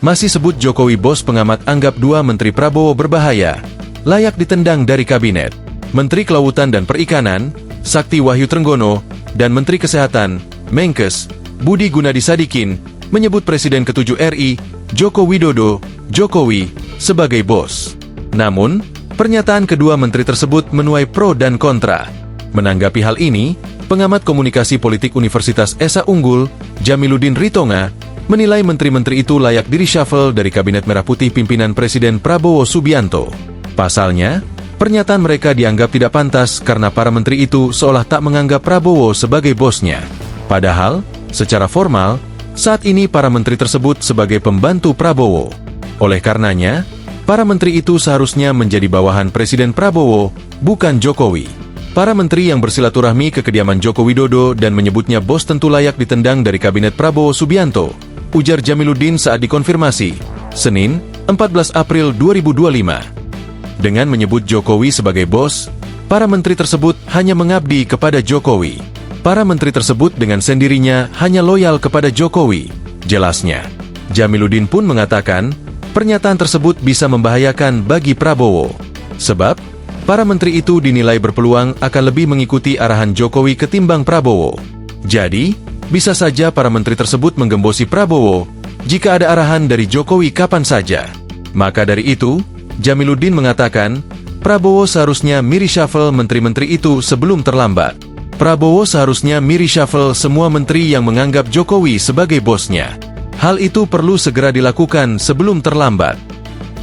Masih sebut Jokowi bos, pengamat anggap dua Menteri Prabowo berbahaya, layak ditendang dari kabinet. Menteri Kelautan dan Perikanan, Sakti Wahyu Trenggono, dan Menteri Kesehatan, Menkes, Budi Gunadi Sadikin, menyebut Presiden ke-7 RI, Joko Widodo, Jokowi, sebagai bos. Namun, pernyataan kedua menteri tersebut menuai pro dan kontra. Menanggapi hal ini, pengamat komunikasi politik Universitas Esa Unggul, Jamiluddin Ritonga, menilai menteri-menteri itu layak di-reshuffle dari Kabinet Merah Putih pimpinan Presiden Prabowo Subianto. Pasalnya, pernyataan mereka dianggap tidak pantas karena para menteri itu seolah tak menganggap Prabowo sebagai bosnya. Padahal, secara formal, saat ini para menteri tersebut sebagai pembantu Prabowo. Oleh karenanya, para menteri itu seharusnya menjadi bawahan Presiden Prabowo, bukan Jokowi. Para menteri yang bersilaturahmi ke kediaman Joko Widodo dan menyebutnya bos tentu layak ditendang dari Kabinet Prabowo Subianto, ujar Jamiluddin saat dikonfirmasi, Senin, 14 April 2025. Dengan menyebut Jokowi sebagai bos, para menteri tersebut hanya mengabdi kepada Jokowi. Para menteri tersebut dengan sendirinya hanya loyal kepada Jokowi, jelasnya. Jamiluddin pun mengatakan, pernyataan tersebut bisa membahayakan bagi Prabowo. Sebab, para menteri itu dinilai berpeluang akan lebih mengikuti arahan Jokowi ketimbang Prabowo. Jadi, bisa saja para menteri tersebut menggembosi Prabowo jika ada arahan dari Jokowi kapan saja. Maka dari itu, Jamiluddin mengatakan, Prabowo seharusnya mi-reshuffle menteri-menteri itu sebelum terlambat. Prabowo seharusnya mi-reshuffle semua menteri yang menganggap Jokowi sebagai bosnya. Hal itu perlu segera dilakukan sebelum terlambat.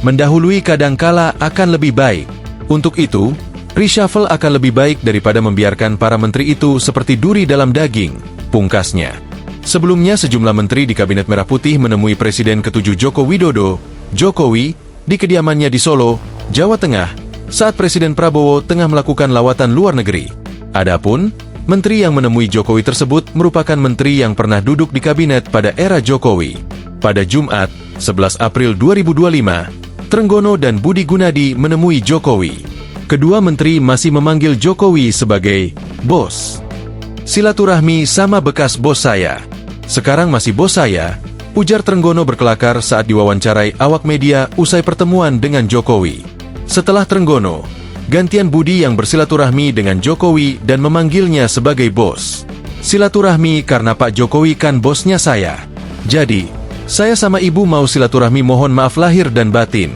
Mendahului kadangkala akan lebih baik. Untuk itu, reshuffle akan lebih baik daripada membiarkan para menteri itu seperti duri dalam daging, pungkasnya. Sebelumnya sejumlah menteri di Kabinet Merah Putih menemui Presiden ke-7 Joko Widodo, Jokowi, di kediamannya di Solo, Jawa Tengah, saat Presiden Prabowo tengah melakukan lawatan luar negeri. Adapun, menteri yang menemui Jokowi tersebut merupakan menteri yang pernah duduk di kabinet pada era Jokowi. Pada Jumat, 11 April 2025, Trenggono dan Budi Gunadi menemui Jokowi. Kedua menteri masih memanggil Jokowi sebagai bos. Silaturahmi sama bekas bos saya. Sekarang masih bos saya, ujar Trenggono berkelakar saat diwawancarai awak media usai pertemuan dengan Jokowi. Setelah Trenggono, gantian Budi yang bersilaturahmi dengan Jokowi dan memanggilnya sebagai bos. Silaturahmi karena Pak Jokowi kan bosnya saya. Jadi, saya sama ibu mau silaturahmi, mohon maaf lahir dan batin.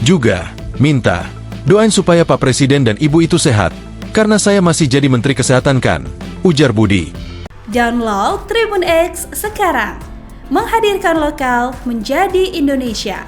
Juga, minta, doain supaya Pak Presiden dan ibu itu sehat, karena saya masih jadi Menteri Kesehatan kan, ujar Budi. Download Tribun X sekarang, menghadirkan lokal menjadi Indonesia.